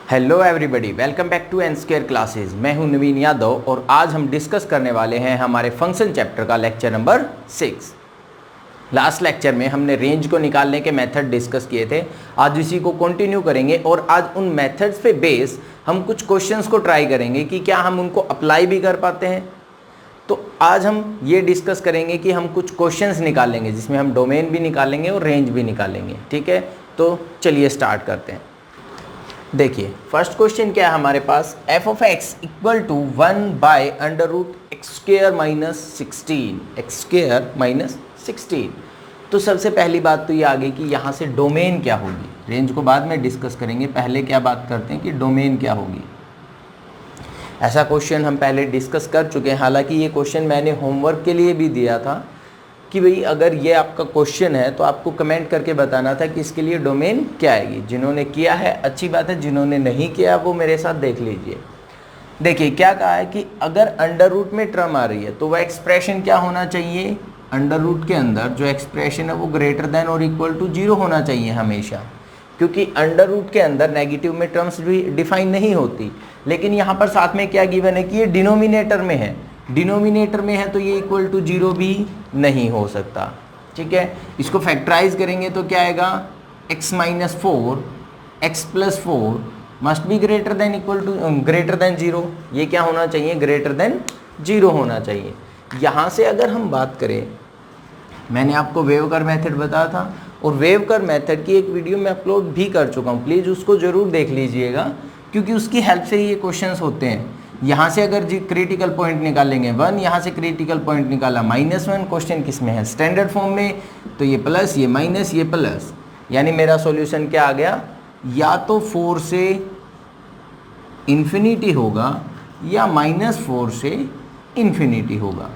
Hello everybody, welcome back to N square classes. मैं हूं नवीन यादव और आज हम डिस्कस करने वाले हैं हमारे फंक्शन चैप्टर का लेक्चर नंबर 6। लास्ट लेक्चर में हमने रेंज को निकालने के मेथड डिस्कस किए थे। आज इसी को कंटिन्यू करेंगे और आज उन मेथड्स पे बेस हम कुछ क्वेश्चंस को ट्राई करेंगे कि क्या हम उनको अप्लाई भी कर पाते हैं। तो आज हम ये डिस्कस करेंगे कि हम कुछ क्वेश्चंस निकालेंगे जिसमें हम डोमेन भी निकालेंगे और रेंज भी निकालेंगे। ठीक है, तो चलिए स्टार्ट करते हैं। देखिए फर्स्ट क्वेश्चन क्या है हमारे पास, f of x equal to 1/√x² minus 16 तो सबसे पहली बात तो ये आ गई कि यहाँ से डोमेन क्या होगी। रेंज को बाद में डिस्कस करेंगे, पहले क्या बात करते हैं कि डोमेन क्या होगी। ऐसा क्वेश्चन हम पहले डिस्कस कर चुके हैं, हालांकि ये क्वेश्चन मैंने होमवर्क के लिए भी दिया था कि भाई अगर ये आपका क्वेश्चन है तो आपको कमेंट करके बताना था कि इसके लिए डोमेन क्या आएगी। जिन्होंने किया है अच्छी बात है, जिन्होंने नहीं किया वो मेरे साथ देख लीजिए। देखिए क्या कहा है कि अगर अंडर रूट में टर्म आ रही है तो वह एक्सप्रेशन क्या होना चाहिए, अंडर रूट के अंदर जो एक्सप्रेशन है वो ग्रेटर देन और इक्वल टू 0 होना चाहिए हमेशा, क्योंकि अंडर रूट के अंदर नेगेटिव में टर्म्स भी डिफाइन नहीं होती। लेकिन यहाँ पर साथ में क्या गिवन है कि ये डिनोमिनेटर में है, डिनोमिनेटर में है तो ये इक्वल टू 0 भी नहीं हो सकता। ठीक है, इसको फैक्टराइज करेंगे तो क्या आएगा, x minus 4 x plus 4 must be greater than equal to greater than 0। ये क्या होना चाहिए, ग्रेटर देन 0 होना चाहिए। यहाँ से अगर हम बात करें, मैंने आपको वेव कर्व मेथड बताया था और वेव कर्व मेथड की एक वीडियो में अपलोड भी कर चुका हूँ, प्लीज़ उसको ज़रूर देख लीजिएगा क्योंकि उसकी हेल्प से ही ये क्वेश्चंस होते हैं। यहाँ से अगर जी क्रिटिकल पॉइंट निकालेंगे 1, यहाँ से क्रिटिकल पॉइंट निकाला -1, क्वेश्चन किस में है, स्टैंडर्ड फॉर्म में, तो ये प्लस ये माइनस ये प्लस, यानी मेरा सॉल्यूशन क्या आ गया, या तो 4 से इन्फिनिटी होगा या -4 से इन्फिनिटी होगा।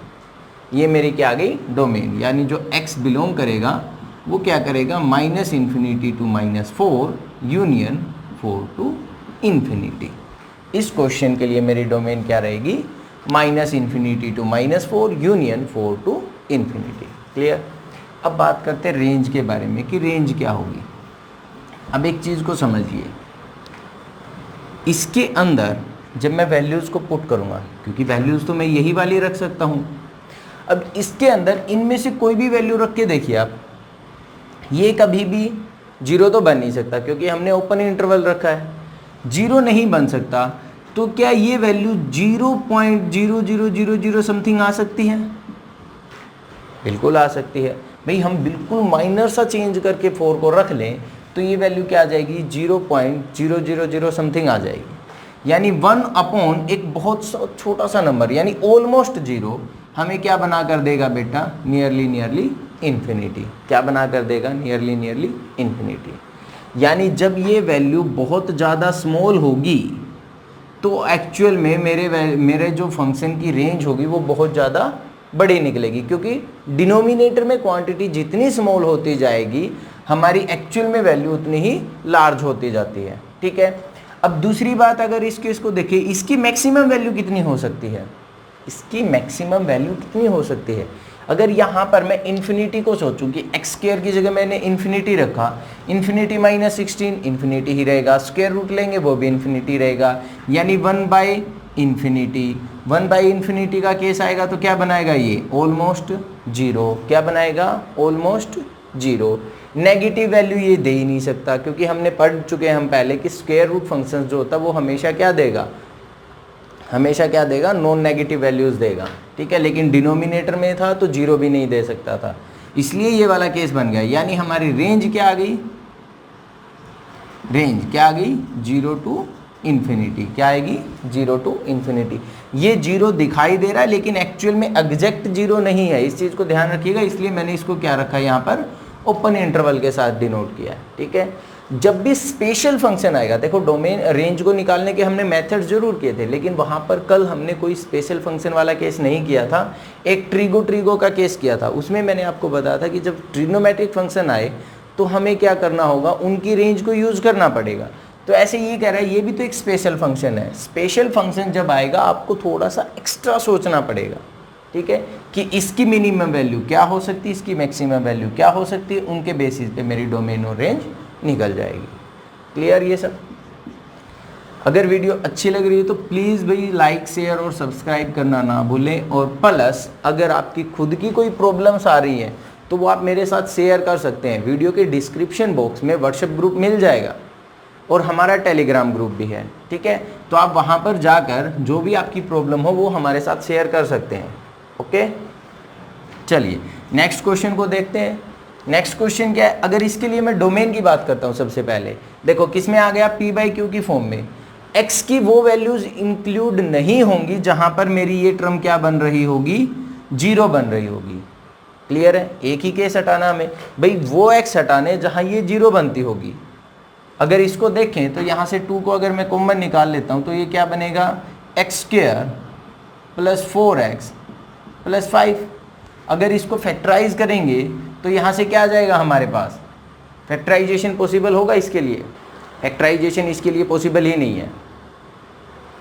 ये मेरी क्या आ गई, डोमेन, यानी जो x बिलोंग करेगा वो क्या करेगा, -∞ टू -4 यूनियन 4 टू इन्फिनिटी। इस क्वेश्चन के लिए मेरी डोमेन क्या रहेगी, -∞ to -4 union 4 to infinity. Clear. अब बात करते हैं रेंज के बारे में कि रेंज क्या होगी। अब एक चीज़ को समझिए, इसके अंदर जब मैं वैल्यूज़ को पुट करूँगा, क्योंकि वैल्यूज़ तो मैं यही वाली रख सकता हूँ, अब इसके अंदर इनमें से कोई भी वैल्यू रख के देखिए आप, ये कभी भी 0 तो बन नहीं सकता क्योंकि हमने ओपन इंटरवल रखा है, 0 नहीं बन सकता। तो क्या ये वैल्यू 0.0000 समथिंग आ सकती है, बिल्कुल आ सकती है। भाई हम बिल्कुल माइनर सा चेंज करके 4 को रख लें तो ये वैल्यू क्या आ जाएगी, 0.000 समथिंग आ जाएगी। यानी 1 एक बहुत छोटा सा नंबर यानी ऑलमोस्ट 0 हमें क्या बना कर देगा बेटा, नियरली इन्फिनिटी। क्या बना कर देगा, नियरली इन्फिनिटी। यानी जब ये वैल्यू बहुत ज़्यादा स्मॉल होगी तो एक्चुअल में मेरे जो फंक्शन की रेंज होगी वो बहुत ज़्यादा बड़ी निकलेगी, क्योंकि डिनोमिनेटर में क्वांटिटी जितनी स्मॉल होती जाएगी हमारी एक्चुअल में वैल्यू उतनी ही लार्ज होती जाती है। ठीक है। अब दूसरी बात, अगर इस केस को देखिए, इसकी मैक्सिमम वैल्यू कितनी हो सकती है, इसकी मैक्सिमम वैल्यू कितनी हो सकती है। अगर यहाँ पर मैं इन्फिनिटी को सोचूं कि x² की जगह मैंने इन्फिनिटी रखा, इन्फिनिटी -16 इन्फिनिटी ही रहेगा, स्क्वायर रूट लेंगे वो भी इन्फिनिटी रहेगा, यानी 1/∞ का केस आएगा तो क्या बनाएगा, ये ऑलमोस्ट 0। क्या बनाएगा, ऑलमोस्ट 0। नेगेटिव वैल्यू ये दे ही नहीं सकता, क्योंकि हमने पढ़ चुके हैं हम पहले कि स्क्वायर रूट फंक्शन जो होता है वो हमेशा क्या देगा, हमेशा क्या देगा, नॉन नेगेटिव वैल्यूज़ देगा। ठीक है, लेकिन डिनोमिनेटर में था तो 0 भी नहीं दे सकता था, इसलिए ये वाला केस बन गया। यानी हमारी रेंज क्या आ गई, रेंज क्या आ गई, 0 टू इन्फिनिटी। क्या आएगी, 0 टू इन्फिनिटी। ये 0 दिखाई दे रहा है लेकिन एक्चुअल में एग्जैक्ट 0 नहीं है, इस चीज़ को ध्यान रखिएगा। इसलिए मैंने इसको क्या रखा है यहाँ पर, ओपन इंटरवल के साथ डिनोट किया है। ठीक है। जब भी स्पेशल फंक्शन आएगा, देखो डोमेन रेंज को निकालने के हमने मेथड जरूर किए थे, लेकिन वहाँ पर कल हमने कोई स्पेशल फंक्शन वाला केस नहीं किया था। एक ट्रिगो का केस किया था, उसमें मैंने आपको बताया था कि जब ट्रिग्नोमेट्रिक फंक्शन आए तो हमें क्या करना होगा, उनकी रेंज को यूज़ करना पड़ेगा। तो ऐसे ये कह रहा है, ये भी तो एक स्पेशल फंक्शन है। स्पेशल फंक्शन जब आएगा आपको थोड़ा सा एक्स्ट्रा सोचना पड़ेगा। ठीक है, कि इसकी मिनिमम वैल्यू क्या हो सकती है, इसकी मैक्सिमम वैल्यू क्या हो सकती है, उनके बेसिस पे मेरी डोमेन और रेंज निकल जाएगी। क्लियर ये सब। अगर वीडियो अच्छी लग रही है तो प्लीज़ भाई लाइक शेयर और सब्सक्राइब करना ना भूलें। और प्लस अगर आपकी खुद की कोई प्रॉब्लम्स आ रही हैं तो वो आप मेरे साथ शेयर कर सकते हैं। वीडियो के डिस्क्रिप्शन बॉक्स में व्हाट्सएप ग्रुप मिल जाएगा और हमारा टेलीग्राम ग्रुप भी है, ठीक है। तो आप वहाँ पर जाकर जो भी आपकी प्रॉब्लम हो वो हमारे साथ शेयर कर सकते हैं। ओके, चलिए नेक्स्ट क्वेश्चन को देखते हैं। नेक्स्ट क्वेश्चन क्या है, अगर इसके लिए मैं डोमेन की बात करता हूँ सबसे पहले, देखो किस में आ गया, पी बाई क्यू की फॉर्म में। एक्स की वो वैल्यूज इंक्लूड नहीं होंगी जहां पर मेरी ये टर्म क्या बन रही होगी, 0 बन रही होगी। क्लियर है, एक ही केस हटाना हमें, भाई वो एक्स हटाने जहां ये 0 बनती होगी। अगर इसको देखें तो यहाँ से 2 को अगर मैं कॉमन निकाल लेता हूँ तो ये क्या बनेगा, x square plus 4x plus 5। अगर इसको फैक्टराइज करेंगे तो यहाँ से क्या आ जाएगा हमारे पास, फैक्टराइजेशन पॉसिबल होगा इसके लिए, फैक्टराइजेशन इसके लिए पॉसिबल ही नहीं है।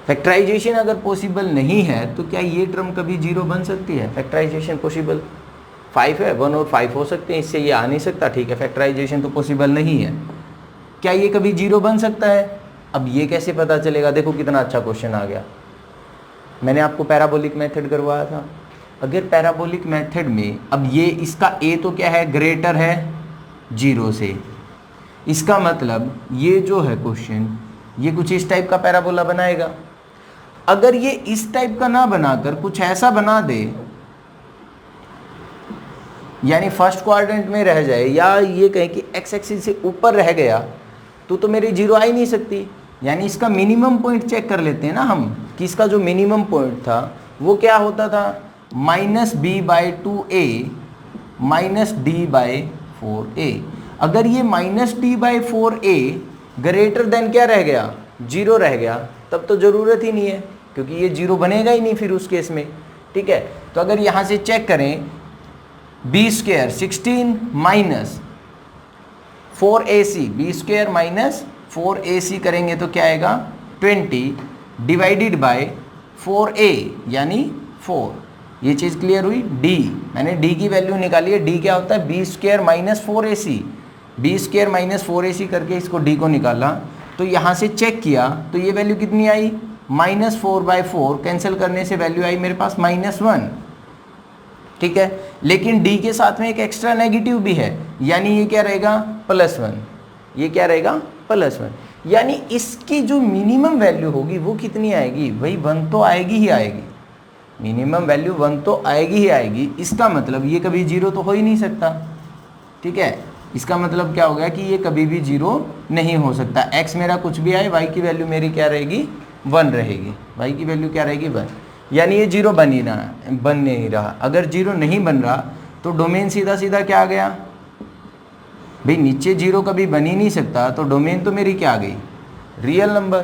फैक्टराइजेशन अगर पॉसिबल नहीं है तो क्या ये टर्म कभी 0 बन सकती है, फैक्टराइजेशन पॉसिबल 5 है, 1 और 5 हो सकते हैं, इससे ये आ नहीं सकता, ठीक है। फैक्टराइजेशन तो पॉसिबल नहीं है, क्या ये कभी 0 बन सकता है। अब ये कैसे पता चलेगा, देखो कितना अच्छा क्वेश्चन आ गया। मैंने आपको पैराबोलिक मेथड करवाया था। अगर पैराबोलिक मेथड में अब ये इसका a तो क्या है, ग्रेटर है 0 से, इसका मतलब ये जो है क्वेश्चन ये कुछ इस टाइप का पैराबोला बनाएगा। अगर ये इस टाइप का ना बनाकर कुछ ऐसा बना दे, यानी फर्स्ट क्वाड्रेंट में रह जाए, या ये कहें कि एक्स एक्सिस से ऊपर रह गया, तो मेरी 0 आ ही नहीं सकती। यानी इसका मिनिमम पॉइंट चेक कर लेते हैं ना हम, कि इसका जो मिनिमम पॉइंट था वो क्या होता था, -b/2a माइनस d/4a। अगर ये -d/4a ग्रेटर देन क्या रह गया, 0 रह गया, तब तो ज़रूरत ही नहीं है, क्योंकि ये 0 बनेगा ही नहीं फिर उस केस में, ठीक है। तो अगर यहाँ से चेक करें, b² 16 minus 4ac, b² minus 4ac करेंगे तो क्या आएगा, 20 डिवाइडेड बाय 4a यानी 4। ये चीज़ क्लियर हुई। d, मैंने d की वैल्यू निकाली है, d क्या होता है, b² minus 4ac, b² minus 4ac करके इसको d को निकाला, तो यहाँ से चेक किया तो ये वैल्यू कितनी आई, -4/4, कैंसिल करने से वैल्यू आई मेरे पास -1, ठीक है। लेकिन d के साथ में एक एक्स्ट्रा नेगेटिव भी है, यानी ये क्या रहेगा, +1, ये क्या रहेगा, +1। यानी इसकी जो मिनिमम वैल्यू होगी वो कितनी आएगी, वही 1 तो आएगी ही आएगी, मिनिमम वैल्यू 1 तो आएगी ही आएगी। इसका मतलब ये कभी 0 तो हो ही नहीं सकता, ठीक है। इसका मतलब क्या हो गया कि ये कभी भी 0 नहीं हो सकता। x मेरा कुछ भी आए, y की वैल्यू मेरी क्या रहेगी, 1 रहेगी, y की वैल्यू क्या रहेगी, 1। यानी ये 0 बन नहीं रहा। अगर 0 नहीं बन रहा तो डोमेन सीधा सीधा क्या आ गया, भाई नीचे 0 कभी बन ही नहीं सकता, तो डोमेन तो मेरी क्या आ गई, रियल नंबर,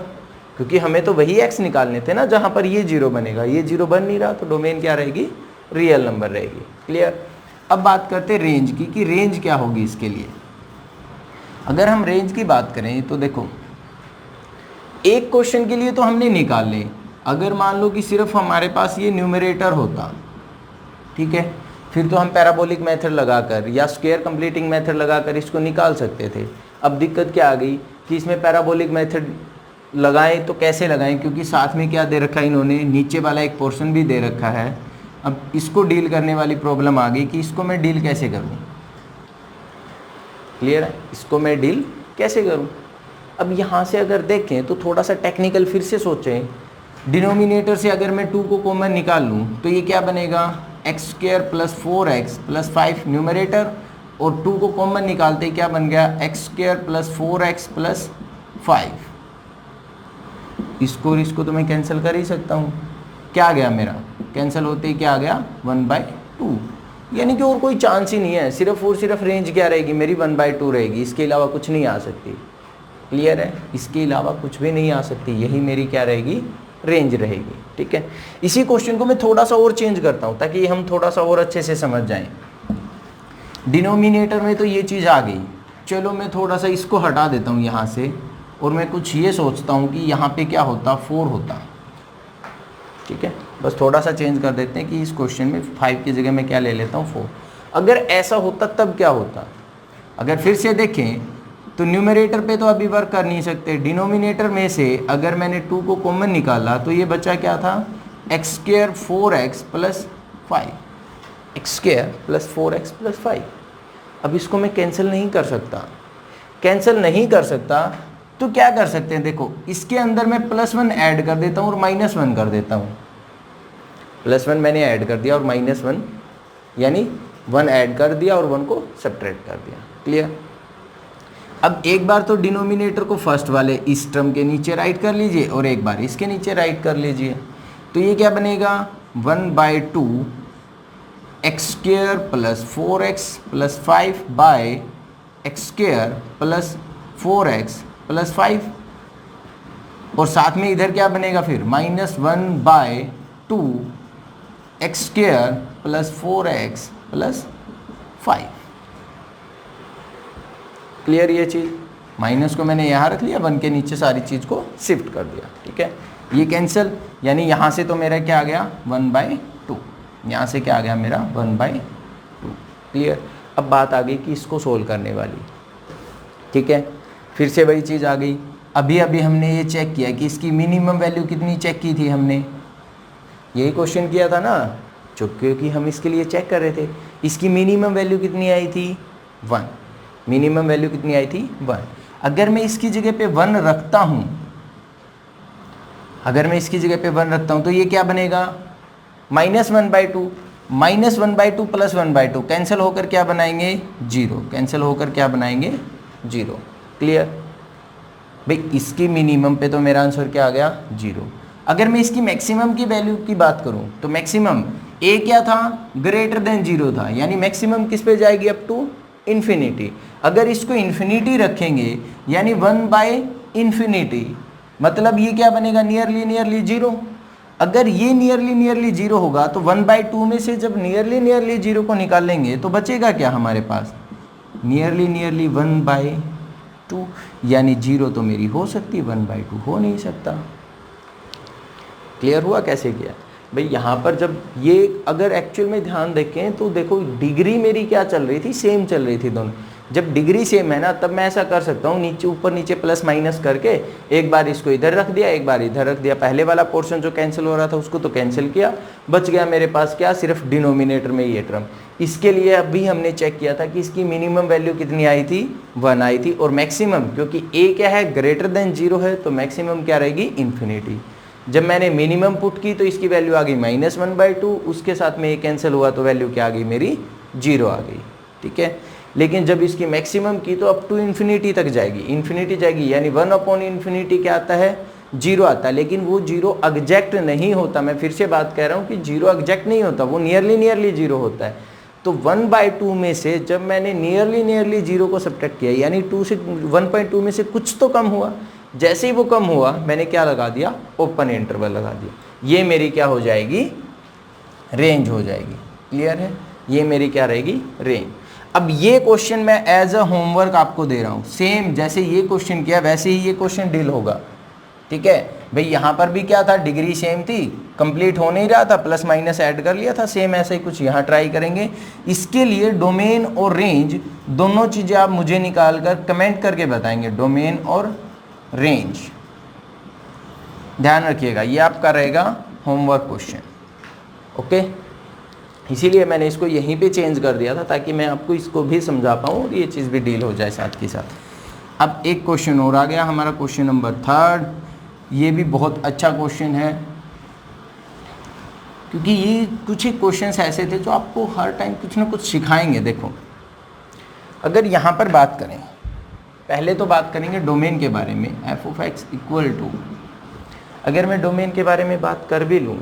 क्योंकि हमें तो वही x निकालने थे ना जहाँ पर ये 0 बनेगा। ये 0 बन नहीं रहा तो डोमेन क्या रहेगी, रियल नंबर रहेगी। क्लियर। अब बात करते हैं रेंज की, कि रेंज क्या होगी इसके लिए। अगर हम रेंज की बात करें तो देखो, एक क्वेश्चन के लिए तो हमने निकाल ले, अगर मान लो कि सिर्फ हमारे पास ये न्यूमरेटर होता, ठीक है, फिर तो हम पैराबोलिक मेथड लगाकर या स्क्वायर कंप्लीटिंग मेथड लगाकर इसको निकाल सकते थे। अब दिक्कत क्या आ गई कि इसमें पैराबोलिक मेथड लगाएं तो कैसे लगाएं, क्योंकि साथ में क्या दे रखा है इन्होंने, नीचे वाला एक पोर्शन भी दे रखा है। अब इसको डील करने वाली प्रॉब्लम आ गई कि इसको मैं डील कैसे करूं। क्लियर है, इसको मैं डील कैसे करूं। अब यहाँ से अगर देखें तो थोड़ा सा टेक्निकल फिर से सोचें। डिनोमिनेटर से अगर मैं 2 को कॉमन निकाल लूँ तो ये क्या बनेगा, x² plus 4x plus 5 numerator, और 2 को कॉमन निकालते ही क्या बन गया, x² प्लस 4x प्लस 5। इसको और इसको तो मैं कैंसिल कर ही सकता हूँ, क्या आ गया मेरा, कैंसिल होते ही क्या आ गया, 1/2। यानी कि और कोई चांस ही नहीं है, सिर्फ और सिर्फ रेंज क्या रहेगी मेरी, 1/2 रहेगी, इसके अलावा कुछ नहीं आ सकती। क्लियर है, इसके अलावा कुछ भी नहीं आ सकती, यही मेरी क्या रहेगी, रेंज रहेगी, ठीक है। इसी क्वेश्चन को मैं थोड़ा सा और चेंज करता हूँ ताकि हम थोड़ा सा और अच्छे से समझ जाएं। डिनोमिनेटर में तो ये चीज़ आ गई, चलो मैं थोड़ा सा इसको हटा देता हूँ यहाँ से, और मैं कुछ ये सोचता हूँ कि यहाँ पे क्या होता, 4 होता, ठीक है। बस थोड़ा सा चेंज कर देते हैं कि इस क्वेश्चन में 5 की जगह मैं क्या ले लेता हूँ, 4। अगर ऐसा होता तब क्या होता, अगर फिर से देखें तो न्यूमरेटर पे तो अभी वर्क कर नहीं सकते। डिनोमिनेटर में से अगर मैंने 2 को कॉमन निकाला तो ये बचा क्या था, x square 4x plus 5, x square plus 4x plus 5। अब इसको मैं कैंसिल नहीं कर सकता, कैंसिल नहीं कर सकता तो क्या कर सकते हैं, देखो इसके अंदर मैं +1 ऐड कर देता हूँ और -1 कर देता हूँ। +1 मैंने ऐड कर दिया और -1 यानी 1 ऐड कर दिया और 1 को सब्ट्रैक्ट कर दिया। क्लियर। अब एक बार तो डिनोमिनेटर को फर्स्ट वाले इस टर्म के नीचे राइट कर लीजिए और एक बार इसके नीचे राइट कर लीजिए। तो ये क्या बनेगा, 1/2 x square plus 4x plus 5 by x square plus 4x plus 5, और साथ में इधर क्या बनेगा फिर, -1/2 x square plus 4x plus 5। Clear ये चीज़। माइनस को मैंने यहाँ रख लिया, 1 के नीचे सारी चीज़ को शिफ्ट कर दिया। ठीक है, ये कैंसिल, यानी यहाँ से तो मेरा क्या आ गया 1/2, यहाँ से क्या आ गया मेरा 1/2। क्लियर। अब बात आ गई कि इसको सोल्व करने वाली। ठीक है, फिर से वही चीज़ आ गई। अभी अभी हमने ये चेक किया कि इसकी मिनिमम वैल्यू कितनी चेक की थी हमने, यही क्वेश्चन किया था ना, क्योंकि हम इसके लिए चेक कर रहे थे। इसकी मिनिमम वैल्यू कितनी आई थी 1, मिनिमम वैल्यू कितनी आई थी 1। अगर मैं इसकी जगह पे 1 रखता हूँ, अगर मैं इसकी जगह पे 1 रखता हूँ तो ये क्या बनेगा -1/2, -1/2 प्लस 1/2 कैंसिल होकर क्या बनाएंगे 0, कैंसिल होकर क्या बनाएंगे 0। क्लियर भाई, इसकी मिनिमम पे तो मेरा आंसर क्या आ गया 0। अगर मैं इसकी मैक्सिमम की वैल्यू की बात करूं तो मैक्सिमम a क्या था, ग्रेटर देन 0 था, यानी मैक्सिमम किस पे जाएगी अप टू इन्फिनिटी। अगर इसको इन्फिनिटी रखेंगे यानी 1/∞, मतलब ये क्या बनेगा नियरली 0। अगर ये नियरली 0 होगा तो 1/2 में से जब नियरली 0 को निकालेंगे तो बचेगा क्या हमारे पास, नियरली 1/2, यानी 0 तो मेरी हो सकती है, 1/2 हो नहीं सकता। क्लियर हुआ कैसे किया भाई। यहाँ पर जब ये अगर एक्चुअल में ध्यान देखें तो देखो डिग्री मेरी क्या चल रही थी, सेम चल रही थी दोनों। जब डिग्री सेम है ना तब मैं ऐसा कर सकता हूँ, नीचे ऊपर नीचे प्लस माइनस करके एक बार इसको इधर रख दिया, एक बार इधर रख दिया। पहले वाला पोर्शन जो कैंसिल हो रहा था उसको तो कैंसिल किया, बच गया मेरे पास क्या, सिर्फ डिनोमिनेटर में ये टर्म। इसके लिए अभी हमने चेक किया था कि इसकी मिनिमम वैल्यू कितनी आई थी 1 आई थी, और मैक्सिमम क्योंकि a क्या है ग्रेटर देन 0 है तो मैक्सिमम क्या रहेगी इन्फिनिटी। जब मैंने मिनिमम पुट की तो इसकी वैल्यू आ गई -1/2, उसके साथ में ये कैंसिल हुआ तो वैल्यू क्या आ गई मेरी 0 आ गई। ठीक है, लेकिन जब इसकी मैक्सिमम की तो अप टू इन्फिनिटी तक जाएगी, इन्फिनिटी जाएगी, यानी 1/∞ क्या आता है 0 आता है। लेकिन वो 0 एग्जैक्ट नहीं होता, मैं फिर से बात कह रहा हूँ कि 0 एग्जैक्ट नहीं होता, वो नियरली 0 होता है। तो 1/2 में से जब मैंने नियरली 0 को सब्ट्रैक्ट किया, यानी 1/2 में से कुछ तो कम हुआ, जैसे ही वो कम हुआ मैंने क्या लगा दिया, ओपन इंटरवल लगा दिया। ये मेरी क्या हो जाएगी, रेंज हो जाएगी। क्लियर है, ये मेरी क्या रहेगी, रेंज। अब ये क्वेश्चन मैं एज अ होमवर्क आपको दे रहा हूँ, सेम जैसे ये क्वेश्चन किया वैसे ही ये क्वेश्चन डील होगा। ठीक है भाई, यहाँ पर भी क्या था, डिग्री सेम थी, कंप्लीट हो नहीं रहा था, प्लस माइनस ऐड कर लिया था, सेम ऐसा ही कुछ यहाँ ट्राई करेंगे। इसके लिए डोमेन और रेंज दोनों चीज़ें आप मुझे निकाल कर कमेंट करके बताएंगे, डोमेन और रेंज। ध्यान रखिएगा ये आपका रहेगा होमवर्क क्वेश्चन। ओके, इसीलिए मैंने इसको यहीं पे चेंज कर दिया था ताकि मैं आपको इसको भी समझा पाऊँ और ये चीज़ भी डील हो जाए साथ के साथ। अब एक क्वेश्चन और आ गया हमारा, क्वेश्चन नंबर 3। ये भी बहुत अच्छा क्वेश्चन है क्योंकि ये कुछ ही क्वेश्चंस ऐसे थे जो आपको हर टाइम कुछ ना कुछ सिखाएंगे। देखो अगर यहाँ पर बात करें, पहले तो बात करेंगे डोमेन के बारे में, f(x) = अगर मैं डोमेन के बारे में बात कर भी लूँ,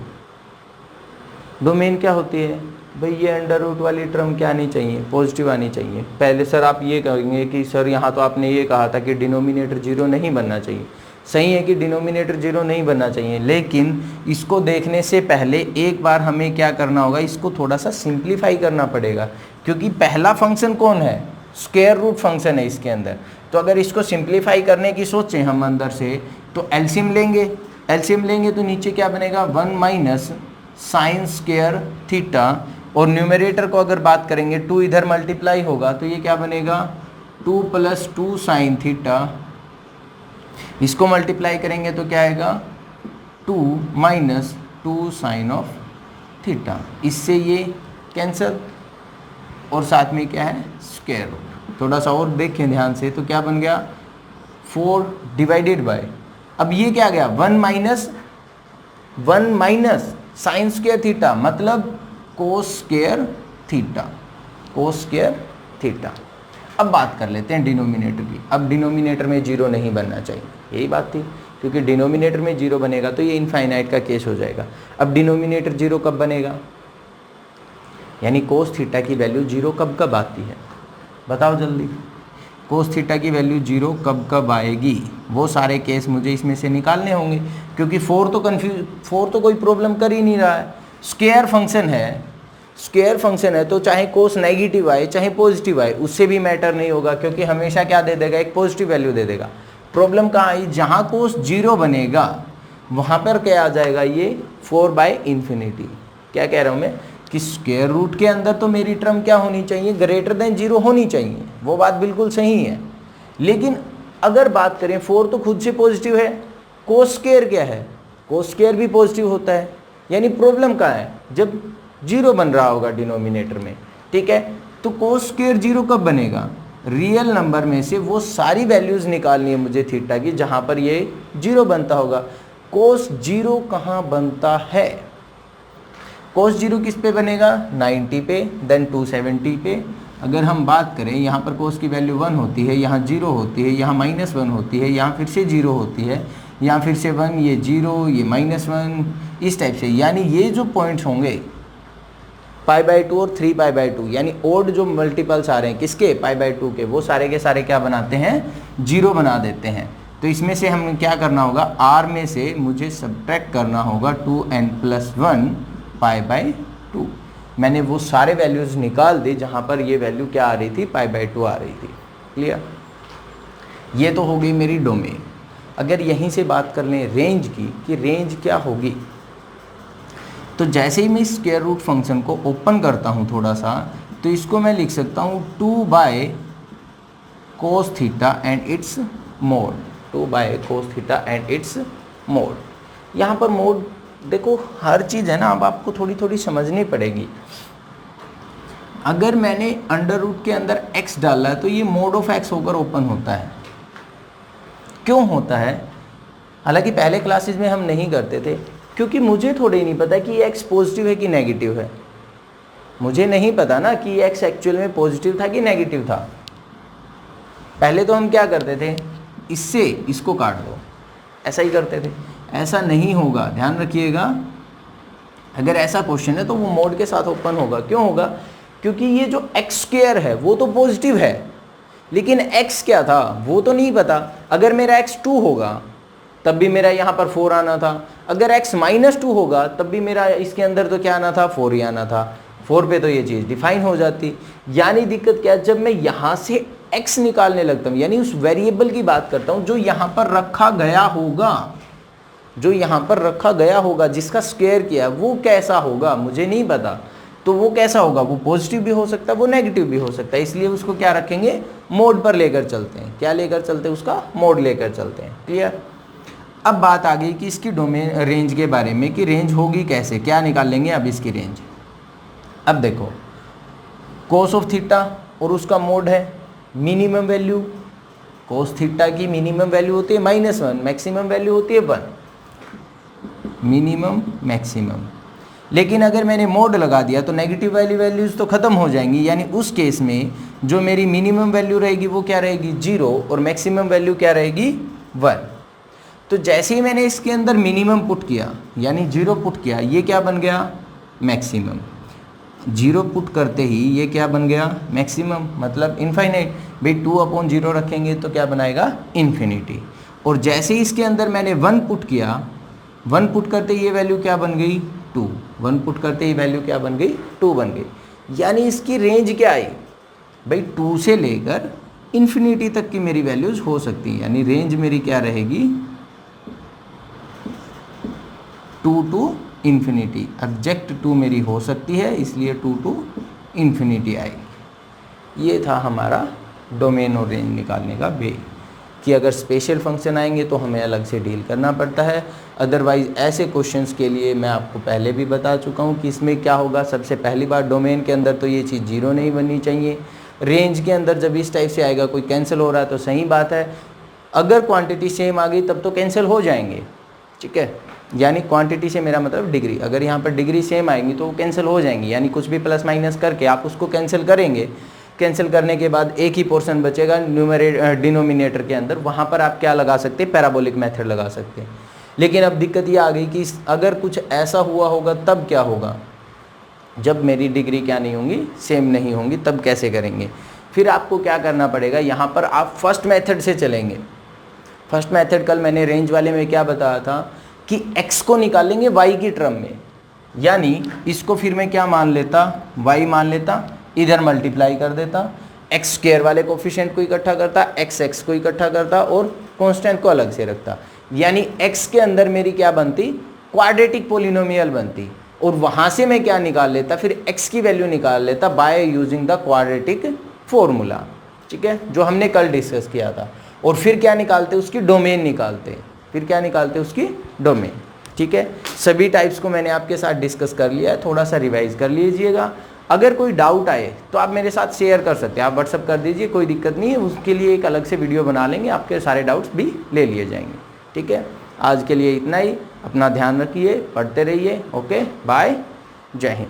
डोमेन क्या होती है भाई, ये अंडर रूट वाली टर्म क्या आनी चाहिए, पॉजिटिव आनी चाहिए। पहले सर आप ये कहेंगे कि सर यहाँ तो आपने ये कहा था कि डिनोमिनेटर 0 नहीं बनना चाहिए। सही है कि डिनोमिनेटर 0 नहीं बनना चाहिए, लेकिन इसको देखने से पहले एक बार हमें क्या करना होगा, इसको थोड़ा सा सिंप्लीफाई करना पड़ेगा, क्योंकि पहला फंक्शन कौन है, स्क्वायर रूट फंक्शन है इसके अंदर। तो अगर इसको सिंप्लीफाई करने की सोचें हम अंदर से, तो एलसीएम लेंगे, एलसीएम लेंगे तो नीचे क्या बनेगा 1 - sin स्क्वायर थीटा, और न्यूमरेटर को अगर बात करेंगे 2 इधर मल्टीप्लाई होगा तो ये क्या बनेगा 2 + 2 sin थीटा, इसको मल्टीप्लाई करेंगे तो क्या आएगा 2 - 2 sin ऑफ थीटा, इससे ये कैंसिल और साथ में क्या है स्क्वायर रूट। थोड़ा सा और देखें ध्यान से तो क्या बन गया 4 डिवाइडेड बाय, अब ये क्या गया 1 माइनस साइन स्क्वायर थीटा मतलब cos square theta, cos square theta. अब बात कर लेते हैं डिनोमिनेटर की। अब डिनोमिनेटर में जीरो नहीं बनना चाहिए, यही बात थी, क्योंकि डिनोमिनेटर में जीरो बनेगा तो ये इनफाइनाइट का केस हो जाएगा। अब डिनोमिनेटर जीरो कब बनेगा, यानी कोस थीटा की वैल्यू जीरो कब कब आती है, बताओ जल्दी। कोस थीटा की वैल्यू जीरो कब कब आएगी, वो सारे केस मुझे इसमें से निकालने होंगे, क्योंकि 4 तो कोई प्रॉब्लम कर ही नहीं रहा है। स्क्वायर फंक्शन है तो चाहे कोस नेगेटिव आए चाहे पॉजिटिव आए उससे भी मैटर नहीं होगा, क्योंकि हमेशा क्या दे देगा, एक पॉजिटिव वैल्यू दे देगा। प्रॉब्लम कहाँ आई, जहाँ कोस जीरो बनेगा वहाँ पर क्या आ जाएगा ये 4/∞। क्या कह रहा हूँ मैं कि स्क्वायर रूट के अंदर तो मेरी टर्म क्या होनी चाहिए, ग्रेटर देन जीरो होनी चाहिए, वो बात बिल्कुल सही है। लेकिन अगर बात करें 4 तो खुद से पॉजिटिव है, कोस स्क्वायर क्या है, कोस स्क्वायर भी पॉजिटिव होता है, यानी प्रॉब्लम कहाँ है, जब जीरो बन रहा होगा डिनोमिनेटर में, ठीक है। तो कोस स्क्वायर जीरो कब बनेगा, रियल नंबर में से वो सारी वैल्यूज़ निकालनी है मुझे थीटा की जहाँ पर ये जीरो बनता होगा। कोस जीरो कहाँ बनता है, कोस जीरो किस पे बनेगा 90 पे, देन 270 पे। अगर हम बात करें यहाँ पर कोस की वैल्यू 1 होती है, यहाँ 0 होती है, यहाँ -1 होती है, यहाँ फिर से 0 होती है, यहाँ फिर से 1, ये 0, ये -1, इस टाइप से। यानी ये जो पॉइंट्स होंगे π/2 और 3π/2, यानी ओड जो मल्टीपल्स आ रहे हैं किसके π/2 के, वो सारे के सारे क्या बनाते हैं, जीरो बना देते हैं। तो इसमें से हम क्या करना होगा, r में से मुझे सब्ट्रैक्ट करना होगा 2n+1 π/2। मैंने वो सारे वैल्यूज़ निकाल दी जहाँ पर ये वैल्यू क्या आ रही थी, π/2 आ रही थी। क्लियर, ये तो हो गई मेरी डोमेन। अगर यहीं से बात कर लें रेंज की, कि रेंज क्या होगी, तो जैसे ही मैं स्क्वायर रूट फंक्शन को ओपन करता हूँ थोड़ा सा, तो इसको मैं लिख सकता हूँ 2/cos theta and it's mode, 2/cos theta and it's mode. यहाँ पर मोड देखो हर चीज़ है ना, अब आपको थोड़ी थोड़ी समझनी पड़ेगी। अगर मैंने अंडर रूट के अंदर x डाला है तो ये मोड ऑफ x होकर ओपन होता है। क्यों होता है, हालांकि पहले क्लासेस में हम नहीं करते थे, क्योंकि मुझे थोड़ा ही नहीं पता कि ये x पॉजिटिव है कि नेगेटिव है। मुझे नहीं पता ना कि ये x एक्चुअल में पॉजिटिव था कि नेगेटिव था। पहले तो हम क्या करते थे, इससे इसको काट दो, ऐसा ही करते थे। ऐसा नहीं होगा, ध्यान रखिएगा। अगर ऐसा क्वेश्चन है तो वो मोड के साथ ओपन होगा। क्यों होगा, क्योंकि ये जो x² है वो तो पॉजिटिव है, लेकिन x क्या था वो तो नहीं पता। अगर मेरा x 2 होगा तब भी मेरा यहाँ पर 4 आना था, अगर x -2 होगा तब भी मेरा इसके अंदर तो क्या आना था, 4 ही आना था। 4 पे तो ये चीज़ डिफाइन हो जाती। यानी दिक्कत क्या है, जब मैं यहाँ से x निकालने लगता हूँ, यानी उस वेरिएबल की बात करता हूँ जो यहाँ पर रखा गया होगा, जो यहाँ पर रखा गया होगा, जिसका स्क्वायर किया, वो कैसा होगा मुझे नहीं पता। तो वो कैसा होगा, वो पॉजिटिव भी हो सकता है, वो नेगेटिव भी हो सकता है। इसलिए उसको क्या रखेंगे, मोड पर लेकर चलते हैं। क्या लेकर चलते हैं, उसका मोड लेकर चलते हैं। क्लियर। अब बात आ गई कि इसकी डोमेन रेंज के बारे में, कि रेंज होगी कैसे, क्या निकाल लेंगे अब इसकी रेंज। अब देखो कोस ऑफ थीटा और उसका मोड है मिनिमम वैल्यू। कोस थीटा की मिनिमम वैल्यू होती है -1, मैक्सिमम वैल्यू होती है 1, मिनिमम मैक्सिमम। लेकिन अगर मैंने मोड लगा दिया तो नेगेटिव वाली वैल्यूज़ तो ख़त्म हो जाएंगी। यानी उस केस में जो मेरी मिनिमम वैल्यू रहेगी वो क्या रहेगी, 0, और मैक्सिमम वैल्यू क्या रहेगी, 1। तो जैसे ही मैंने इसके अंदर मिनिमम पुट किया, यानी 0 पुट किया, ये क्या बन गया, मैक्सिमम। 0 पुट करते ही ये क्या बन गया, मैक्सिमम, मतलब इनफाइनाइट। भाई 2/0 रखेंगे तो क्या बनाएगा, इन्फिनिटी। और जैसे ही इसके अंदर मैंने 1 पुट किया, 1 पुट करते ही ये वैल्यू क्या बन गई, 2। 1 पुट करते ही वैल्यू क्या बन गई, 2 बन गई। यानी इसकी रेंज क्या आई भाई, 2 से लेकर इन्फिनिटी तक की मेरी वैल्यूज़ हो सकती हैं। यानी रेंज मेरी क्या रहेगी, 2 to इन्फिनिटी। एग्जैक्ट 2 मेरी हो सकती है, इसलिए 2 to इन्फिनिटी आएगी। ये था हमारा डोमेन और रेंज निकालने का वे, कि अगर स्पेशल फंक्शन आएंगे तो हमें अलग से डील करना पड़ता है। अदरवाइज़ ऐसे क्वेश्चंस के लिए मैं आपको पहले भी बता चुका हूँ कि इसमें क्या होगा। सबसे पहली बात, डोमेन के अंदर तो ये चीज़ 0 नहीं बननी चाहिए। रेंज के अंदर जब इस टाइप से आएगा, कोई कैंसिल हो रहा है तो सही बात है, अगर क्वांटिटी सेम आ गई तब तो कैंसिल हो जाएंगे, ठीक है। यानी क्वांटिटी से मेरा मतलब डिग्री, अगर यहाँ पर डिग्री सेम आएंगी तो वो कैंसिल हो जाएंगी, यानी कुछ भी प्लस माइनस करके आप उसको कैंसिल करेंगे। कैंसिल करने के बाद एक ही पोर्शन बचेगा डिनोमिनेटर के अंदर, वहाँ पर आप क्या लगा सकते हैं, पैराबोलिक मेथड लगा सकते हैं। लेकिन अब दिक्कत ये आ गई कि अगर कुछ ऐसा हुआ होगा तब क्या होगा, जब मेरी डिग्री क्या नहीं होंगी, सेम नहीं होंगी, तब कैसे करेंगे। फिर आपको क्या करना पड़ेगा, यहाँ पर आप फर्स्ट मेथड से चलेंगे। फर्स्ट मेथड कल मैंने रेंज वाले में क्या बताया था कि x को निकालेंगे y की टर्म में, यानी इसको फिर मैं क्या मान लेता, y मान लेता, इधर मल्टीप्लाई कर देता, x स्क्वायर वाले कोफिशिएंट को इकट्ठा करता, x को इकट्ठा करता और कांस्टेंट को अलग से रखता, यानी x के अंदर मेरी क्या बनती, क्वाड्रेटिक पोलिनोमियल बनती, और वहाँ से मैं क्या निकाल लेता, फिर x की वैल्यू निकाल लेता by using the quadratic formula, ठीक है, जो हमने कल डिस्कस किया था। और फिर क्या निकालते, उसकी डोमेन निकालते, फिर क्या निकालते, उसकी डोमेन, ठीक है। सभी टाइप्स को मैंने आपके साथ डिस्कस कर लिया है, थोड़ा सा रिवाइज कर लीजिएगा। अगर कोई डाउट आए तो आप मेरे साथ शेयर कर सकते हैं, आप व्हाट्सअप कर दीजिए, कोई दिक्कत नहीं है, उसके लिए एक अलग से वीडियो बना लेंगे, आपके सारे डाउट्स भी ले लिए जाएंगे, ठीक है। आज के लिए इतना ही, अपना ध्यान रखिए, पढ़ते रहिए, ओके, बाय, जय हिंद।